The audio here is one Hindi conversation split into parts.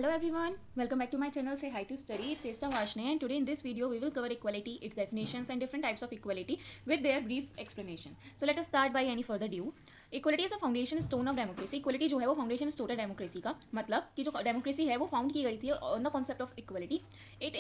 Hello everyone, welcome back to my channel. Say hi to study. It's Sesta Vashne, and today in this video we will cover equality, its definitions and different types of equality with their brief explanation. So let us start by any further ado. Equality is a foundation stone of democracy. Equality जो है वो फाउंडेशन स्टोन है डेमोक्रेसी का. मतलब कि जो डेमोक्रेसी है वो फाउंड की गई थी on the concept of equality. It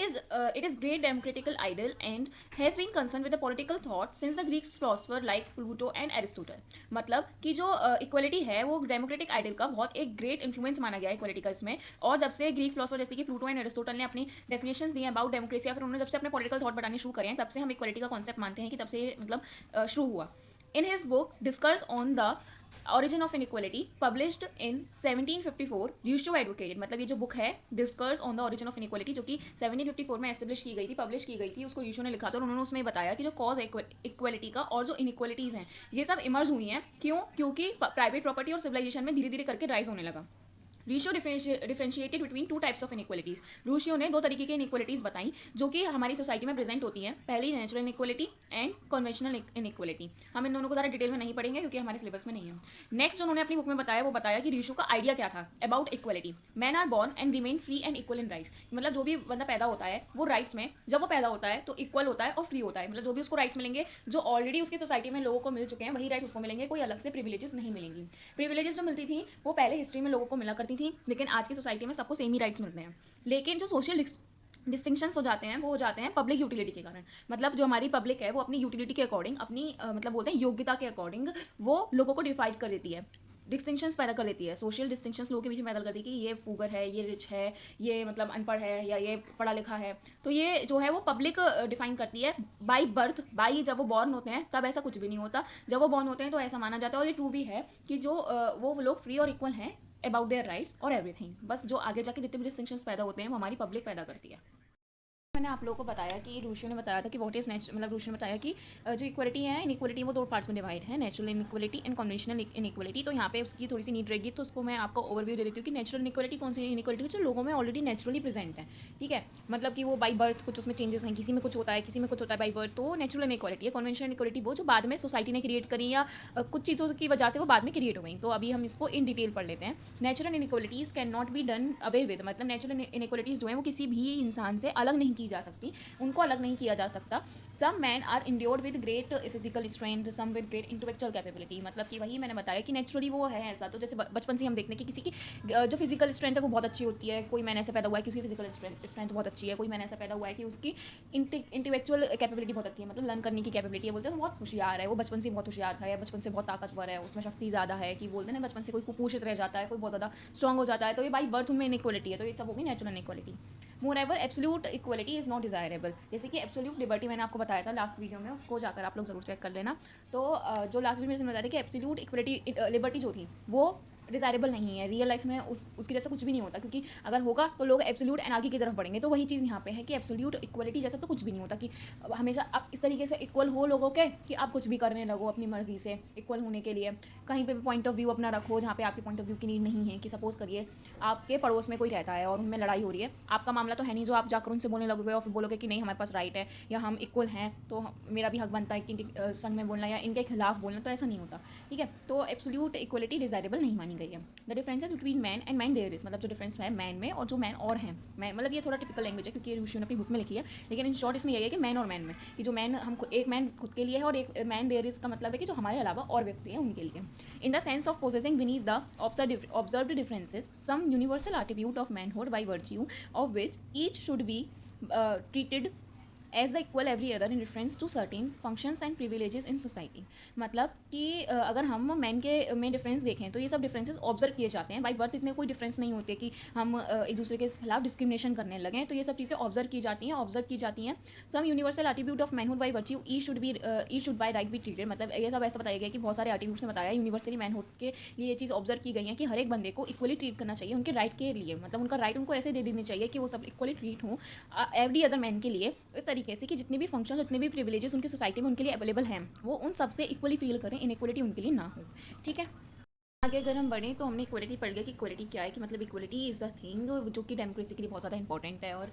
is great democratical ideal and has been concern with the political thought since the Greek philosopher like Plato and Aristotle. मतलब कि जो इक्वलिटी है वो डेमोक्रेटिक आइडल का बहुत एक ग्रेट इन्फ्लुएंस माना गया है इक्वलिटी का इसमें. और जब से ग्रीक फिलोसफर जैसे कि प्लूटो एंड एरिस्टोटल ने अपनी डेफिनेशंस दी अबाउट डेमोक्रेसी या फिर उन्होंने जब से अपने पॉलिटिकल थॉट बताने शुरू करें तब से हम इक्वलिटी का कॉन्सेप्ट मानते हैं कि तब से मतलब शुरू हुआ. In his book discuss on the origin of inequality published in 1754 Rousseau advocated. मतलब ये जो बुक है discuss on the origin of inequality जो कि 1754 में एस्टेब्लिश की गई थी, पब्लिश की गई थी, उसको रूसो ने लिखा था. और उन्होंने उसमें बताया कि जो कॉज है इक्वालिटी का और जो इनइक्वालिटीज़ हैं ये सब इमर्ज हुई हैं. क्यों? क्योंकि प्राइवेट प्रॉपर्टी और सिविलाइजेशन में धीरे धीरे करके राइज होने लगा. Rousseau differentiated between two types of inequalities. Rousseau ने दो तरीके की इनइक्वालिटीज़ बताई जो कि हमारी सोसाइटी में प्रेजेंट होती हैं. पहली natural inequality and conventional inequality. हम इन दोनों को ज़्यादा डिटेल में नहीं पढ़ेंगे क्योंकि हमारे सिलेबस में नहीं है. नेक्स्ट जो उन्होंने अपनी बुक में बताया वो बताया कि रूसो का आइडिया क्या था about equality. Man are born and remain free and equal in rights. मतलब जो भी बंदा पैदा होता है वो राइट्स में जब वो पैदा होता है तो इक्वल होता है और फ्री होता है. मतलब जो भी उसको राइट्स मिलेंगे जो ऑलरेडी उसकी सोसाइटी में लोगों को मिल चुके हैं वही राइट्स उसको मिलेंगे. कोई अलग से प्रिविलेजेस नहीं मिलेंगी. प्रिविलेजेस जो मिलती थी वो पहले हिस्ट्री में लोगों को मिला करती थी, लेकिन आज सोसाइटी में सबको सेम ही राइट्स मिलते हैं. लेकिन जो सोशल डिस्टिंक्शंस हो जाते हैं वो हो जाते हैं पब्लिक यूटिलिटी के कारण. मतलब जो हमारी पब्लिक है वो अपनी यूटिलिटी के अकॉर्डिंग अपनी मतलब बोलते हैं योग्यता के अकॉर्डिंग वो लोगों को डिवाइड कर देती है, डिस्टिंक्शंस पैदा कर देती है. सोशल डिस्टिंक्शंस लोगों के बीच में पैदा कर देती है कि ये पुअर है, ये रिच है, ये मतलब अनपढ़ है या ये पढ़ा लिखा है. तो ये जो है वो पब्लिक डिफाइन करती है बाई बर्थ. बाई जब वो बॉर्न होते हैं तब ऐसा कुछ भी नहीं होता. जब वो बॉर्न होते हैं तो ऐसा माना जाता है और ये ट्रू भी है कि जो वो लोग फ्री और इक्वल हैं अबाउट देयर राइट्स और एवरीथिंग. बस जो आगे जाके जितने भी डिस्टिंक्शंस पैदा होते हैं वो हमारी पब्लिक पैदा करती है. मैंने आप लोगों को बताया कि रूसो ने बताया था कि व्हाट इज मतलब रूसो ने बताया कि जो इक्वलिटी है इनइक्वलिटी वो दो पार्ट्स में डिवाइड है, natural inequality and conventional inequality. तो यहाँ पे उसकी थोड़ी सी नीड रहेगी तो उसको मैं आपको ओवरव्यू दे देती हूँ कि नेचुरल इनइक्वलिटी कौन सी इनइक्वलिटी जो लोगों में ऑलरेडी नेचुरली प्रेजेंट है. ठीक है, मतलब कि वो बाई बर्थ कुछ उसमें चेंजेस हैं, किसी में कुछ होता है किसी में कुछ होता है बाई बर्थ, तो नेचुरल इनइक्वलिटी है. कन्वेंशनल इनइक्वलिटी वो जो बाद में सोसाइटी ने क्रिएट करी या कुछ चीज़ों की वजह से वो बाद में क्रिएट हो गई. तो अभी हम इसको इन डिटेल पढ़ लेते हैं. Natural inequalities can not be done away with. मतलब नेचुरल इनइक्वलिटीज़ जो है वो किसी भी इंसान से अलग नहीं की जा सकती, उनको अलग नहीं किया जा सकता. Some man are endured with great physical strength, some with great intellectual capability. मतलब कि वही मैंने बताया कि नेचुरली वो है ऐसा. तो जैसे बचपन से हम देखते हैं कि किसी की जो फिजिकल स्ट्रेंथ है वो बहुत अच्छी होती है. कोई मैन ऐसा पैदा हुआ है कि उसकी फिजिकल स्ट्रेंथ बहुत अच्छी है. कोई मैन ऐसा पैदा हुआ है कि उसकी इंटेलेक्चुअल कैपेबिलिटी बहुत अच्छी है, मतलब लर्न करने की कैपेबिलिटी है. बोलते हैं बहुत होशियार है, वो बचपन से बहुत होशियार था या बचपन से बहुत ताकतवर है, उसमें शक्ति ज़्यादा है. कि बोलते हैं ना बचपन से कोई कुपोषित रह जाता है, कोई बहुत ज़्यादा स्ट्रॉन्ग हो जाता है, तो ये बाई बर्थ उनमें इनइक्वलिटी है. तो ये सब होगी natural inequality. Moreover absolute equality is not desirable. जैसे कि एब्सोल्यूट लिबर्टी मैंने आपको बताया था लास्ट वीडियो में, उसको जाकर आप लोग जरूर चेक कर लेना. तो जो लास्ट वीडियो में बताया था कि एब्सोल्यूट इक्वलिटी लिबर्टी जो थी वो डिजायरेबल नहीं है. रियल लाइफ में उसकी जैसा कुछ भी नहीं होता, क्योंकि अगर होगा तो लोग एब्सोल्यूट एनार्की की तरफ बढ़ेंगे. तो वही चीज़ यहाँ पे है कि एब्सोल्यूट इक्वलिटी जैसा तो कुछ भी नहीं होता कि हमेशा आप इस तरीके से इक्वल हो लोगों के कि आप कुछ भी करने लगो अपनी मर्जी से इक्वल होने के लिए. कहीं पे भी पॉइंट ऑफ व्यू अपना रखो जहाँ पे आपके पॉइंट ऑफ व्यू की नीड नहीं है. कि सपोज करिए आपके पड़ोस में कोई रहता है और उनमें लड़ाई हो रही है. आपका मामला तो है नहीं जो आप जाकर उनसे बोलने लगोगे और फिर बोलोगे कि नहीं हमारे पास राइट है या हम इक्वल हैं तो मेरा भी हक बनता है कि संग में बोलना या इनके खिलाफ बोलना. तो ऐसा नहीं होता. ठीक है, तो एब्सोल्यूट इक्वलिटी डिजायरेबल नहीं मानी गई है. The differences between man and man there is. मतलब जो डिफरेंस है मैन में और जो मैन और हैं. मैन मतलब ये थोड़ा टिपिकल लैंग्वेज है क्योंकि ये रूसो ने अपनी बुक में लिखी है, लेकिन इन शॉर्ट इसमें यही है कि मैन और मैन में कि जो मैन हम एक मैन खुद के लिए है और एक मैन देयर इज का मतलब है कि जो हमारे अलावा और व्यक्ति हैं उनके लिए. In the sense of possessing beneath the observed differences some universal attribute of manhood by virtue of which each should be treated as the equal every other in reference to certain functions and privileges in society. मतलब कि अगर हम मैन के में डिफरेंस देखें तो ये सब डिफरेंसेस ऑब्जर्व किए जाते हैं. बाई बर्थ इतने कोई डिफरेंस नहीं होते कि हम एक दूसरे के खिलाफ डिस्क्रिमिनेशन करने लगें. तो ये सब चीज़ें ऑब्जर्व की जाती हैं. Some universal attribute of manhood by virtue he should by right be treated. मतलब ये सब ऐसा बताया गया कि बहुत सारे एट्रीब्यूट्स में बताया यूनिवर्सली मैनहुड के लिए ये चीज़ ऑब्जर्व की गई है कि हर एक बंदे को इक्वली ट्रीट करना चाहिए उनके राइट के लिए. मतलब उनका राइट उनको ऐसे दे देनी चाहिए कि वो सब इक्वली ट्रीट हों एवरी अदर मैन के लिए. इस तरीके से कि जितने भी जितने भी प्रिविलेजेस उनकी सोसाइटी में उनके लिए अवेलेबल हैं वो उन सबसे इक्वली फील करें, इनइक्वलिटी उनके लिए ना हो. ठीक है. आगे अगर हम बढ़ें तो हमने इक्वलिटी पढ़ गया कि इक्वलिटी क्या है, कि मतलब इक्वलिटी इज़ द थिंग जो कि डेमोक्रेसी के लिए बहुत ज़्यादा इंपॉर्टेंट है। और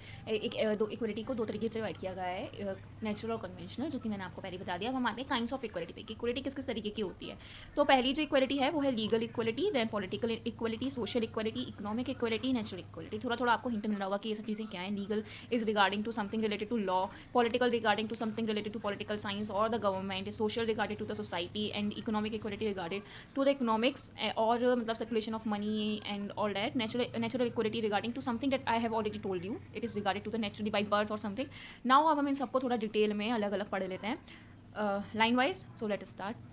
दो इक्वलिटी को दो तरीके से डिवाइड किया गया है, नेचुरल और कन्वेंशनल, जो कि मैंने आपको पहले बता दिया। अब हम आते हैं काइंड्स ऑफ इक्वलिटी पे कि इक्वलिटी किस किस तरीके की होती है। तो पहली जो इक्वलिटी है वो है legal equality, then political equality, social equality, economic equality, natural equality. थोड़ा थोड़ा आपको हिंट मिल रहा होगा कि ये सब चीज़ें क्या है। Legal is regarding to something related to law, political regarding to something related to political science और the government, social regarded to the society, and economic equality regarded to the economics और मतलब circulation of money and all that. Natural equality regarding to something that I have already told you, it is regarded to the naturally by birth or something. Now अब हम इन सबको थोड़ा डिटेल में अलग अलग पढ़ लेते हैं line wise. So let start.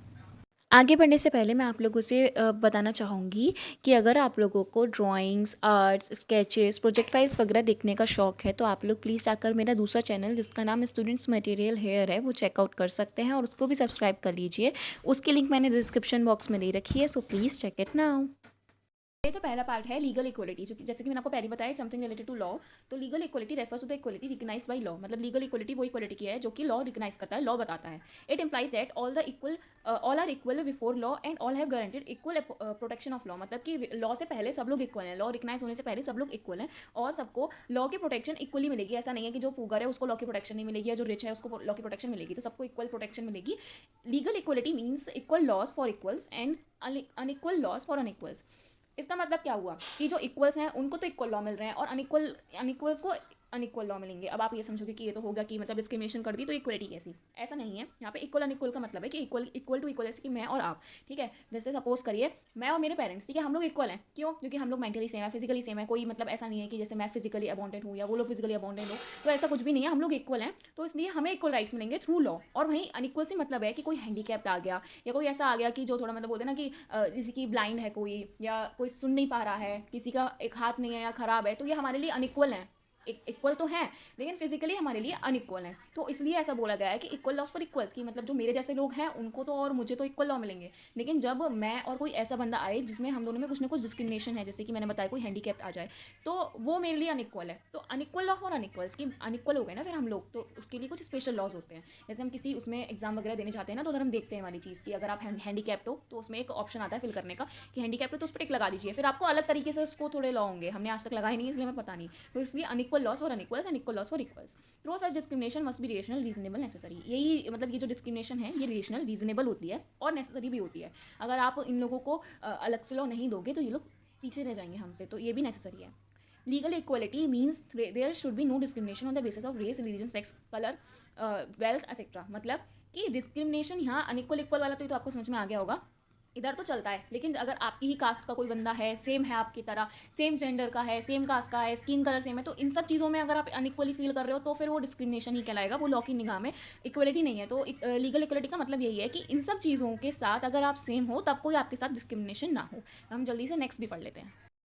आगे बढ़ने से पहले मैं आप लोगों से बताना चाहूँगी कि अगर आप लोगों को drawings, arts, sketches, project files वगैरह देखने का शौक है तो आप लोग प्लीज़ जाकर मेरा दूसरा चैनल जिसका नाम स्टूडेंट्स मटेरियल हेयर है वो चेकआउट कर सकते हैं और उसको भी सब्सक्राइब कर लीजिए। उसकी लिंक मैंने डिस्क्रिप्शन बॉक्स में दे रखी है, so please check it now. ये तो पहला पार्ट है लीगल इक्वलिटी, जो कि जैसे कि मैंने आपको पहले बताया समथिंग रिलेटेड टू लॉ। तो legal equality refers to the equality recognize by law, मतलब लीगल इक्वलिटी वो इक्वलिटी की है जो कि लॉ रिकग्नाइज करता है, लॉ बताता है। It implies that all are equal before law and all have guaranteed equal protection of law, मतलब कि लॉ से पहले सब लोग इक्वल हैं, लॉ रिकग्नाइज होने से पहले सब लोग इक्वल हैं और सबको लॉ की प्रोटेक्शन इक्वली मिलेगी। ऐसा नहीं है कि जो पुअर है उसको लॉ की प्रोटेक्शन नहीं मिलेगी या जो रिच है उसको लॉ की प्रोटेक्शन मिलेगी, तो सबको इक्वल प्रोटेक्शन मिलेगी। Legal equality means equal laws for equals and unequal laws for unequals. इसका मतलब क्या हुआ कि जो इक्वल्स हैं उनको तो इक्वल लॉ मिल रहे हैं और अनइक्वल्स को अनइक्वल लॉ मिलेंगे। अब आप ये समझोगे कि ये तो होगा कि मतलब डिस्क्रिमिनेशन कर दी तो इक्वलिटी कैसी। ऐसा नहीं है, यहाँ पे इक्वल अनइक्वल का मतलब है कि इक्वल टू इक्वल, जैसे कि मैं और आप, ठीक है। जैसे सपोज करिए मैं और मेरे पेरेंट्स, ठीक है, हम लोग इक्वल हैं। क्यों? क्योंकि हम लोग मेंटली सेम है, फिजिकली सेम है। कोई मतलब ऐसा नहीं है कि जैसे मैं फिजिकली अबाउंडेड हूँ या वो लोग फिजिकली अबाउंडेड हो, तो ऐसा कुछ भी नहीं है। हम लोग इक्वल हैं, तो इसलिए हमें इक्वल राइट्स मिलेंगे थ्रू लॉ। और वहीं अनइक्वल से मतलब है कि कोई हैंडीकैप्ड आ गया या कोई ऐसा आ गया कि जो थोड़ा मतलब बोलते हैं ना कि किसी की ब्लाइंड है कोई, या कोई सुन नहीं पा रहा है, किसी का एक हाथ नहीं है या खराब है, तो ये हमारे लिए अनइक्वल है। इक्वल तो है लेकिन फिजिकली हमारे लिए अनइक्वल है। तो इसलिए ऐसा बोला गया है कि इक्वल लॉस फॉर इक्वल्स, की मतलब जो मेरे जैसे लोग हैं उनको तो और मुझे तो इक्वल लॉ मिलेंगे, लेकिन जब मैं और कोई ऐसा बंदा आए जिसमें हम दोनों में कुछ ना कुछ डिस्क्रिमिनेशन है, जैसे कि मैंने बताया कोई हैंडीकैप्ड आ जाए, तो वो मेरे लिए अनइक्वल है। तो अनइक्वल लॉ फॉर अनइक्वल्स, की अनइक्वल हो गए ना फिर हम लोग, तो उसके लिए कुछ स्पेशल लॉज होते हैं। जैसे हम किसी उसमें एग्जाम वगैरह देने जाते हैं ना, तो अगर हम देखते हैं वाली चीज़ की अगर आप हैंडीकैप्ड हो तो उसमें एक ऑप्शन आता है फिल करने का कि हैंडीकैप्ड हो, तो उस पर टिक लगा दीजिए। फिर आपको अलग तरीके से उसको थोड़े लॉ होंगे, हमने आज तक लगाए नहीं इसलिए मैं पता नहीं। तो इसलिए unequal laws for unequals and equal laws for equals. Through such discrimination must be rational, reasonable, necessary. यही मतलब ये जो डिस्क्रिमिनेशन है ये रेशनल, रीजनेबल होती है और नेसेसरी भी होती है। अगर आप इन लोगों को अलग से लॉ नहीं दोगे तो ये लोग पीछे रह जाएंगे हमसे, तो ये भी नेसेसरी है। Legal equality means there should be no discrimination on the basis of race, religion, sex, colour, wealth etcetera. मतलब कि डिस्क्रिमिनेशन यहाँ अनइक्वल इक्वल वाला तो आपको समझ में आ गया होगा, इधर तो चलता है। लेकिन अगर आपकी ही कास्ट का कोई बंदा है, सेम है आपकी तरह, सेम जेंडर का है, सेम कास्ट का है, स्किन कलर सेम है, तो इन सब चीज़ों में अगर आप अनइक्वली फील कर रहे हो तो फिर वो डिस्क्रिमिनेशन ही कहलाएगा, वो लॉ की निगाह में इक्वलिटी नहीं है। तो लीगल इक्वलिटी का मतलब यही है कि इन सब चीज़ों के साथ अगर आप सेम हो तब कोई आपके साथ डिस्क्रिमिनेशन ना हो। हम जल्दी से नेक्स्ट भी पढ़ लेते हैं।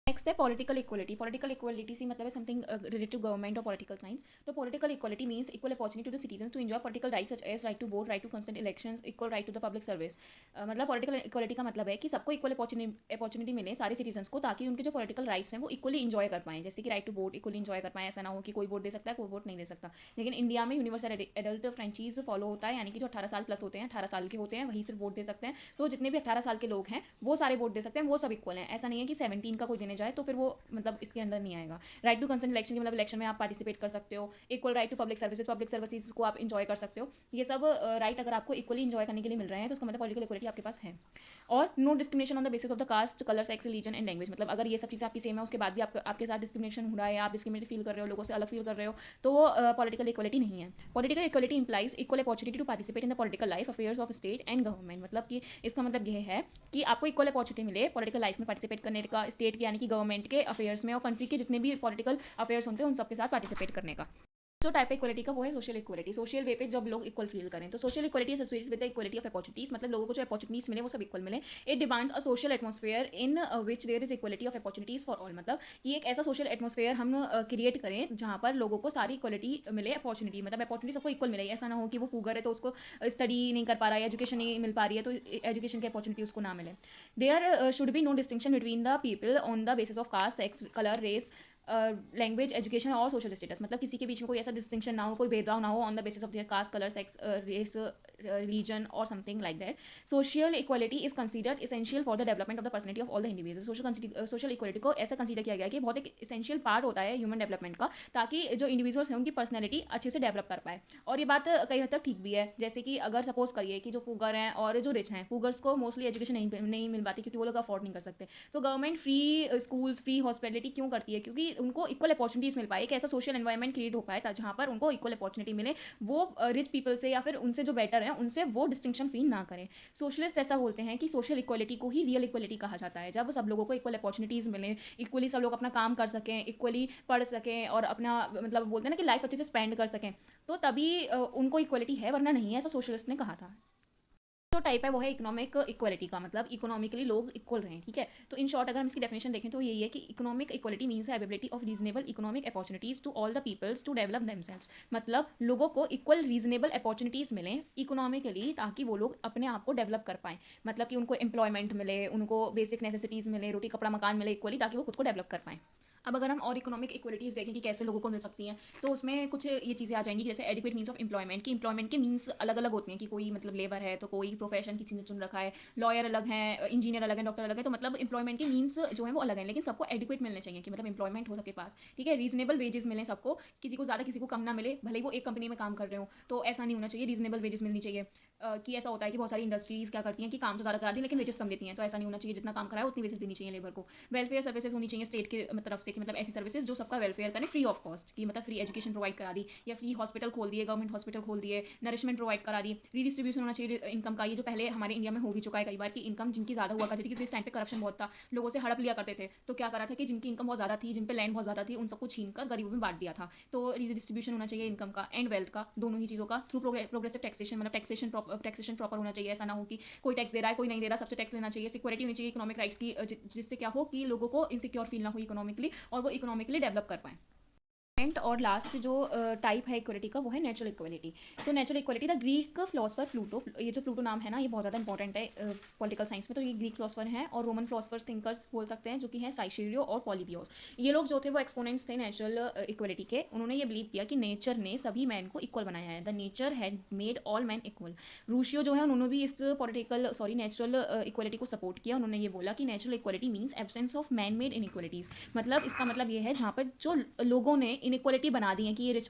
नेक्स्ट है पॉलिटिकल इक्वलिटी। पॉलिटिकल इक्वलिटी से मतलब है समथिंग रिलेटेड टू गवर्नमेंट और पॉलिटिकल साइंस। तो political equality means equal opportunity to the citizen to enjoy political rights such as right to vote, right to consult elections, equal right to the public service. मतलब पॉलिटिकल इक्वलिटी का मतलब है कि सबको इक्वल अपॉर्चुनिटी मिले सारे सिटीजन्स को, ताकि उनके जो पॉलिटिकल राइट्स हैं वो इक्वली इंजॉय कर पाएं। जैसे कि right to vote equally enjoy कर पाएं, ऐसा ना हो कि कोई वोट दे सकता है कोई वोट नहीं दे सकता। लेकिन इंडिया में यूनिवर्सल एडल्ट फ्रेंचाइज फॉलो होता है, यानी कि जो 18 साल प्लस होते हैं, 18 साल के होते हैं, वही सिर्फ वोट दे सकते हैं। तो जितने भी 18 साल के लोग हैं वो सारे वोट दे सकते हैं, वो सब इक्वल हैं। ऐसा नहीं है कि 17 का कोई देने जाए तो फिर वो मतलब इसके अंदर नहीं आएगा। राइट टू कंसर्न इलेक्शन की मतलब इलेक्शन में आप पार्टिसिपेट कर सकते हो। Equal right to public services को आप इंजॉय कर सकते हो। ये सब राइट अगर आपको इक्वली इंजॉय करने के लिए मिल रहे हैं तो उसका मतलब पॉलिटिकल इक्वलिटी आपके पास है। और no discrimination on the basis of the caste, colour, sex, religion and language. मतलब अगर ये सब चीज़ें आपकी सेम है उसके बाद भी आपके साथ डिस्क्रिमिनेशन हो रहा है, आप डिस्क्रिमिनेट फील कर रहे हो, लोगों से अलग फील कर रहे हो, तो वो पॉलिटिकल इक्वलिटी नहीं है। Political equality implies equal opportunity to participate in the political life affairs of state and government. मतलब कि इसका मतलब यह है कि आपको इक्वल अपॉर्चुनिटी मिले पॉलिटिकल लाइफ में पार्टिसिपेट करने का, स्टेट के यानी कि गवर्नमेंट के अफेयर्स में और कंट्री के जितने भी पॉलिटिकल अफेयर्स होते हैं उन सबके साथ पार्टिसिपेट करने का। जो टाइप इक्वलिटी का वो है सोशल इक्वलिटी। सोशल वे पे जब लोग इक्वल फील करें तो social equality associated with the equality of opportunities. मतलब लोगों को जो अपॉर्चुनिटीज मिले वो सब इक्वल मिले। It demands a social atmosphere in which there is equality of opportunities for all. मतलब ये एक ऐसा सोशल एटमॉस्फेयर हम क्रिएट करें जहाँ पर लोगों को सारी इक्वलिटी मिले, अपॉर्चुनिटी मतलब अपॉर्चुनिटी सबको इक्वल मिले। ऐसा ना हो कि वो पुअर है तो उसको स्टडी नहीं कर पा रहा है, एजुकेशन नहीं मिल पा रही है तो एजुकेशन की अपॉर्चुनिटी उसको ना मिले। There should be no distinction between the people on the basis of caste, sex, colour, race, language, education और सोशल स्टेटस। मतलब किसी के बीच में कोई ऐसा डिस्टिंक्शन ना हो, कोई भेदभाव ना हो on the basis of their caste, colour, sex, race, religion or something like that. Social equality is considered essential for the development of the personality of all the individuals. Social equality को ऐसा कंसीडर किया गया है कि बहुत एक एसेंशियल पार्ट होता है ह्यूमन डेवलपमेंट का, ताकि जो इंडिविजुअल्स हैं उनकी पर्सनैलिटी अच्छे से डेवलप कर पाए. और ये बात कई हद तक ठीक भी है. जैसे कि अगर सपोज करिए कि जो पुगर हैं और जो रिच हैं, पुगर्स को मोस्टली एजुकेशन नहीं मिल पाती क्योंकि वो लोग अफोर्ड नहीं कर सकते. तो government free schools, free hospitality क्यों करती है? क्योंकि उनको इक्वल अपॉर्चुनिटीज़ मिल पाए, एक ऐसा सोशल एनवायरनमेंट क्रिएट हो पाए जहाँ पर उनको इक्वल अपॉर्चुनिटी मिले, वो रिच पीपल से या फिर उनसे जो बेटर हैं उनसे वो डिस्टिंक्शन फील ना करें. सोशलिस्ट ऐसा बोलते हैं कि सोशल इक्वलिटी को ही रियल इक्वलिटी कहा जाता है, जब सब लोगों को इक्वल अपॉर्चुनिटीज़ मिलें, इक्वली सब लोग अपना काम कर सकें, इक्वली पढ़ सकें और अपना मतलब बोलते हैं ना कि लाइफ अच्छे से स्पेंड कर सकें, तो तभी उनको इक्वलिटी है, वरना नहीं है, ऐसा सोशलिस्ट ने कहा था. जो टाइप है वो है इकोनॉमिक इक्वलिटी का, मतलब इकोनॉमिकली लोग इक्वल रहें. ठीक है, तो इन शॉर्ट अगर हम इसकी डेफिनेशन देखें तो यही है कि economic equality means availability of reasonable economic opportunities to all the peoples to develop themselves. मतलब लोगों को इक्वल रीजनेबल अपॉर्चुनिटीज़ मिलें इकोनॉमिकली, ताकि वो लोग अपने आप को डेवलप कर पाएँ. मतलब कि उनको एम्प्लॉयमेंट मिले, उनको बेसिक नेसेसिटीज़ मिले, रोटी कपड़ा मकान मिले इक्वली, ताकि वो खुद को डेवलप कर पाएँ. अब अगर हम और इकोनॉमिक इक्वलिटीज़ देखें कि कैसे लोगों को मिल सकती हैं, तो उसमें कुछ ये चीज़ें आ जाएंगी, जैसे एडिक्वेट मीन्स ऑफ एम्प्लॉयमेंट. की एम्प्लॉयमेंट के मीन्स अलग अलग होते हैं कि कोई मतलब लेबर है तो कोई प्रोफेशन किसी ने चुन रखा है, लॉयर अलग हैं, इंजीनियर अलग हैं, डॉक्टर अलग है, तो मतलब एम्प्लॉयमेंट के मीन्स जो है वो अलग हैं, लेकिन सबको एडिक्वेट मिलने चाहिए कि मतलब एम्प्लॉयमेंट हो सबके पास. ठीक है, रीजनेबल वेजेस मिलें सबको, किसी को ज़्यादा किसी को कम ना मिले, भले ही वो एक कंपनी में काम कर रहे हो, तो ऐसा नहीं होना चाहिए. रीजनेबल वेजेस मिलनी चाहिए. कि ऐसा होता है कि बहुत सारी इंडस्ट्रीज़ क्या करती हैं कि काम तो ज़्यादा करा दी लेकिन वेजेस कम देती हैं, तो ऐसा नहीं होना चाहिए. जितना काम कराए उतनी वेजेस देनी चाहिए लेबर को. वेलफेयर सर्विसेज होनी चाहिए स्टेट की तरफ से, कि मतलब ऐसी सर्विसेज जो सबका वेलफेयर करें फ्री ऑफ कॉस्ट, की मतलब फ्री एजुकेशन प्रोवाइड करा दी, या फ्री हॉस्पिटल खोल दिए, गवर्नमेंट हॉस्पिटल खोल दिए, नरिशमेंट प्रोवाइड करा दी. रीडिस्ट्रीब्यूशन होना चाहिए इनकम का, ये जो पहले हमारे इंडिया में हो भी चुका है कई बार कि इनकम जिनकी ज़्यादा हुआ करती थी, क्योंकि इस टाइम पे करप्शन बहुत था, लोगों से हड़प लिया करते थे, तो क्या करा था कि जिनकी इनकम बहुत ज़्यादा थी, जिन पे लैंड बहुत ज़्यादा थी, उन सबको छीन कर गरीबों में बांट दिया था. तो रीडिस्ट्रीब्यूशन होना चाहिए इनकम का एंड वेल्थ का, दोनों ही चीज़ों का, थ्रू प्रोग्रेसिव टैक्सेशन. मतलब टैक्सेशन प्रॉपर होना चाहिए, ऐसा ना हो कि कोई टैक्स दे रहा है कोई नहीं दे रहा, सबसे टैक्स लेना चाहिए. सिक्योरिटी होनी चाहिए इकोनॉमिक राइट्स की, जिससे क्या हो कि लोगों को इनसिक्योर फील ना हो इकोनॉमिकली, और वो इकोनॉमिकली डेवलप कर पाएँ. और लास्ट जो टाइप है इक्वलिटी का वो है नेचुरल इक्वलिटी. तो natural equality the Greek philosopher Pluto, ये जो प्लूटो नाम है ना ये बहुत ज़्यादा इंपॉर्टेंट है पॉलिटिकल साइंस में. तो ये ग्रीक फिलोसफर हैं और रोमन फिलोसफर्स थिंकर्स बोल सकते हैं, जो कि हैं साइशेरियो और पॉलीबियोस. ये लोग जो थे वो एक्सपोनेंट्स थे नेचुरल इक्वलिटी के. उन्होंने ये बिलीव किया कि नेचर ने सभी मैन को इक्वल बनाया है. The nature had made all man equal. Rousseau जो है उन्होंने भी इस नेचुरल इक्वलिटी को सपोर्ट किया. उन्होंने ये बोला कि natural equality means absence of man made inequalities. मतलब इसका मतलब ये है जहाँ पर जो लोगों ने इनइक्वलिटी बना दी है कि ये रिच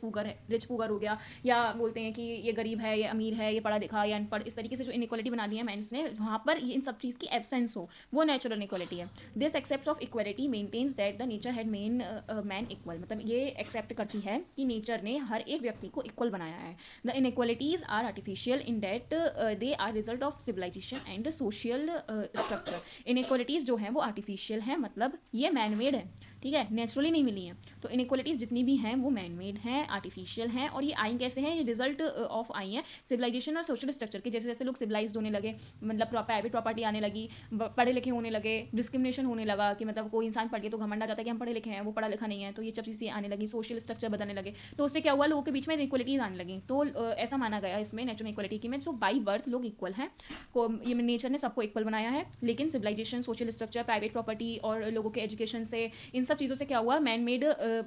पुगर हो गया, या बोलते हैं कि ये गरीब है, ये अमीर है, ये पढ़ा लिखा या अनपढ़, इस तरीके से जो इनइक्वलिटी बना दी है मैंस ने, वहाँ पर इन सब चीज़ की एब्सेंस हो, वो नेचुरल इनइक्वलिटी है. This concept of equality maintains that the nature had made man equal. मतलब ये एक्सेप्ट करती है कि नेचर ने हर एक व्यक्ति को इक्वल बनाया है. The inequalities are artificial in that they are result of civilization and social structure. Inequalities जो हैं वो आर्टिफिशियल हैं, मतलब ये मैन मेड है. ठीक है, नेचुरली नहीं मिली हैं. तो इनइक्वलिटीज़ जितनी भी हैं वो मैन मेड हैं, आर्टिफिशियल हैं. और ये आई कैसे हैं? ये रिजल्ट ऑफ आई हैं सिविलाइजेशन और सोशल स्ट्रक्चर के. जैसे जैसे लोग सिविलाइज्ड होने लगे, मतलब प्राइवेट प्रॉपर्टी आने लगी, पढ़े लिखे होने लगे, डिस्क्रिमिनेशन होने लगा कि मतलब कोई इंसान पढ़ के तो घमंड आ जाता है कि हम पढ़े लिखे हैं, वो पढ़ा लिखा नहीं है, तो ये सब चीज़ें आने लगी, सोशल स्ट्रक्चर बदलने लगे. तो उससे क्या हुआ, लोगों के बीच में इनइक्वलिटीज़ आने लगी. तो ऐसा माना गया इसमें नेचुरल इक्वलिटी की में जो बाई बर्थ लोग इक्वल हैं, ये नेचर ने सबको इक्वल बनाया है. लेकिन civilization, social structure, private property और लोगों के एजुकेशन से, इन सब चीज़ों से क्या हुआ, मैन मेड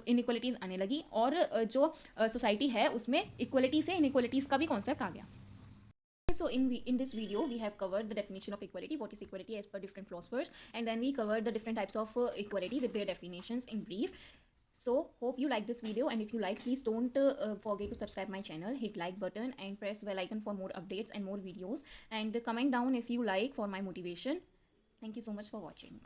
इनइक्वलिटीज़ आने लगी. और जो सोसाइटी है उसमें इक्वलिटी से इनइक्वलिटीज़ का भी कॉन्सेप्ट आ गया. So in this video we have covered the definition of equality, what is equality as per different philosophers, and then we covered the different types of equality with their definitions in brief. So hope you like this video, and if you like, please don't forget to subscribe my channel, hit like button and press bell icon for more updates and more videos, and comment down if you like for my motivation. Thank you so much for watching.